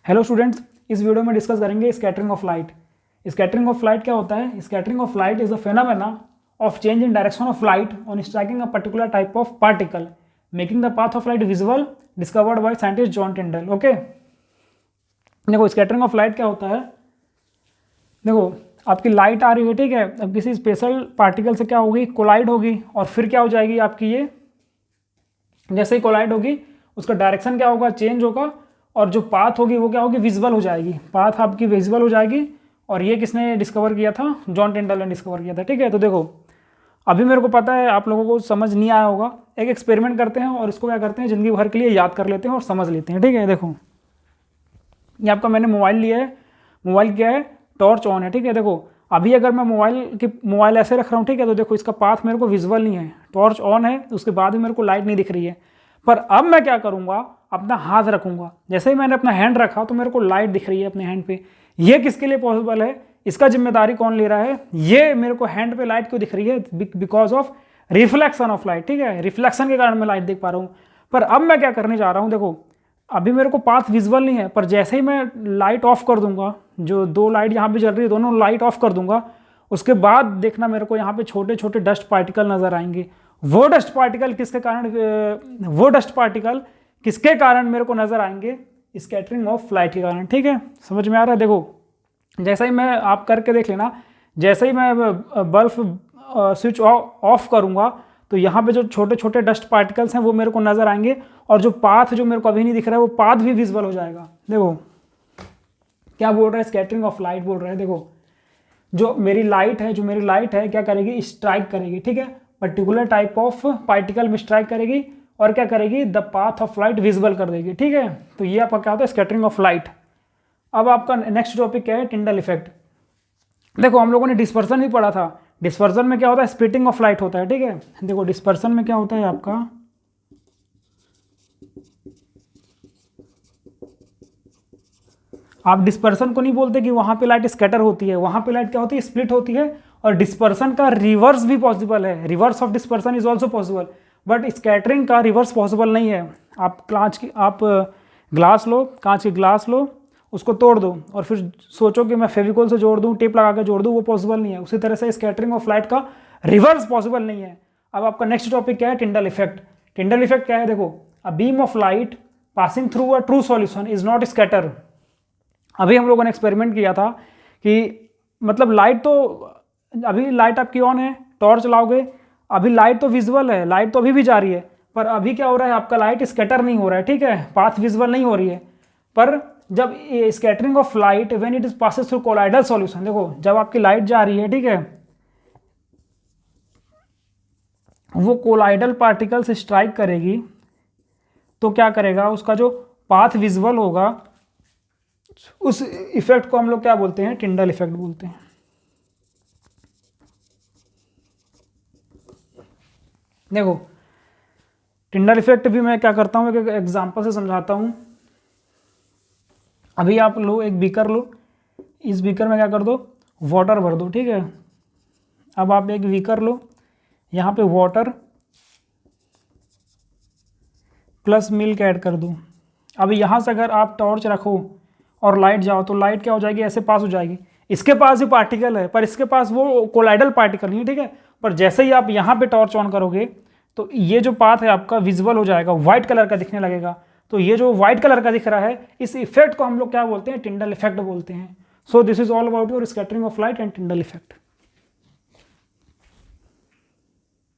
Hello students, इस video में discuss करेंगे scattering of light. Scattering of light क्या होता है? Scattering of light is a phenomena of change in direction of light on striking a particular type of particle making the path of light visible, discovered by scientist John टिंडल। Okay, देखो scattering of light क्या होता है। देखो आपकी light आ रही है, ठीक है। अब किसी स्पेशल पार्टिकल से क्या होगी? कोलाइड होगी, और फिर क्या हो जाएगी आपकी ये, जैसे ही कोलाइड होगी उसका डायरेक्शन क्या होगा? चेंज होगा, और जो पाथ होगी वो क्या होगी? विजिबल हो जाएगी। पाथ आपकी विजिबल हो जाएगी। और ये किसने डिस्कवर किया था? जॉन टिंडल ने डिस्कवर किया था, ठीक है। तो देखो अभी मेरे को पता है आप लोगों को समझ नहीं आया होगा। एक एक्सपेरिमेंट करते हैं और इसको क्या करते हैं, ज़िंदगी भर के लिए याद कर लेते हैं और समझ लेते हैं, ठीक है। देखो ये आपका मैंने मोबाइल लिया है। मोबाइल क्या है? टॉर्च ऑन है, ठीक है। देखो अभी अगर मैं मोबाइल ऐसे रख रहा हूँ, ठीक है, तो देखो इसका पाथ मेरे को विजुअल नहीं है। टॉर्च ऑन है, उसके बाद भी मेरे को लाइट नहीं दिख रही है। पर अब मैं क्या करूँगा? अपना हाथ रखूँगा। जैसे ही मैंने अपना हैंड रखा तो मेरे को लाइट दिख रही है अपने हैंड पे। ये किसके लिए पॉसिबल है? इसका जिम्मेदारी कौन ले रहा है? ये मेरे को हैंड पे लाइट क्यों दिख रही है? Because of reflection of light, ठीक है। रिफ्लेक्शन के कारण मैं लाइट देख पा रहा हूँ। पर अब मैं क्या करने जा रहा हूँ? देखो अभी मेरे को पाथ विजुअल नहीं है, पर जैसे ही मैं लाइट ऑफ कर दूंगा, जो दो लाइट यहाँ पे जल रही है दोनों लाइट ऑफ कर दूंगा, उसके बाद देखना मेरे को यहाँ पे छोटे छोटे डस्ट पार्टिकल नजर आएंगे। वो डस्ट पार्टिकल किसके कारण मेरे को नजर आएंगे? स्कैटरिंग ऑफ लाइट के कारण, ठीक है। समझ में आ रहा है? देखो जैसे ही मैं, आप करके देख लेना, जैसे ही मैं बल्ब स्विच ऑफ करूँगा तो यहाँ पे जो छोटे छोटे डस्ट पार्टिकल्स हैं वो मेरे को नजर आएंगे, और जो पाथ जो मेरे को अभी नहीं दिख रहा है वो पाथ भी विजिबल हो जाएगा। देखो क्या बोल रहा है? स्कैटरिंग ऑफ लाइट बोल रहा है। देखो जो मेरी लाइट है क्या करेगी? स्ट्राइक करेगी, ठीक है। पर्टिकुलर टाइप ऑफ पार्टिकल में स्ट्राइक करेगी, और क्या करेगी? The path of light visible कर देगी, ठीक है। तो ये आपका क्या होता है? Scattering of light. अब आपका नेक्स्ट टॉपिक क्या है? Tyndall effect. देखो हम लोगों ने डिस्पर्सन भी पढ़ा था। डिस्पर्सन में क्या होता है? स्प्लिटिंग ऑफ लाइट होता है, ठीक है। देखो डिस्पर्सन में क्या होता है आपका, आप डिस्पर्सन को नहीं बोलते कि वहां पे लाइट स्कैटर होती है। वहां पे लाइट क्या होती है? स्प्लिट होती है। और डिस्पर्सन का रिवर्स भी पॉसिबल है। Reverse of dispersion is also possible, but scattering का रिवर्स पॉसिबल नहीं है। आप ग्लास लो, कांच की ग्लास लो, उसको तोड़ दो और फिर सोचो कि मैं फेविकोल से जोड़ दूं, टेप लगा के जोड़ दूं, वो पॉसिबल नहीं है। उसी तरह से स्कैटरिंग ऑफ लाइट का रिवर्स पॉसिबल नहीं है। अब आपका नेक्स्ट टॉपिक क्या है? Tyndall effect. टिंडल इफेक्ट क्या है? देखो a beam of light passing through a true solution is not scatter. अभी हम लोगों ने एक्सपेरिमेंट किया था कि मतलब लाइट तो, अभी लाइट आपकी ऑन है, टॉर्च लाओगे, अभी लाइट तो विजुअल है, लाइट तो अभी भी जा रही है, पर अभी क्या हो रहा है? आपका लाइट स्कैटर नहीं हो रहा है, ठीक है। पाथ विजुअल नहीं हो रही है। पर जब scattering of light when it is passes through colloidal solution, देखो जब आपकी लाइट जा रही है, ठीक है, वो कोलाइडल पार्टिकल से स्ट्राइक करेगी तो क्या करेगा? उसका जो पाथ विजुअल होगा, उस इफेक्ट को हम लोग क्या बोलते हैं? टिंडल इफेक्ट बोलते हैं। देखो टिंडल इफेक्ट भी मैं क्या करता हूँ, एक एग्जांपल से समझाता हूँ। अभी आप लो एक बीकर लो, इस बीकर में क्या कर दो? वाटर भर दो, ठीक है। अब आप एक बीकर लो, यहाँ पे वाटर प्लस मिल्क ऐड कर दो। अब यहाँ से अगर आप टॉर्च रखो और लाइट जाओ तो लाइट क्या हो जाएगी? ऐसे पास हो जाएगी। इसके पास भी पार्टिकल है, पर इसके पास वो कोलाइडल पार्टिकल नहीं है, ठीक है। पर जैसे ही आप यहाँ पे टॉर्च ऑन करोगे तो ये जो पाथ है आपका विजुअल हो जाएगा, व्हाइट कलर का दिखने लगेगा। तो ये जो व्हाइट कलर का दिख रहा है, इस इफेक्ट को हम लोग क्या बोलते हैं? टिंडल इफेक्ट बोलते हैं। So this is all about your scattering of light and Tyndall effect.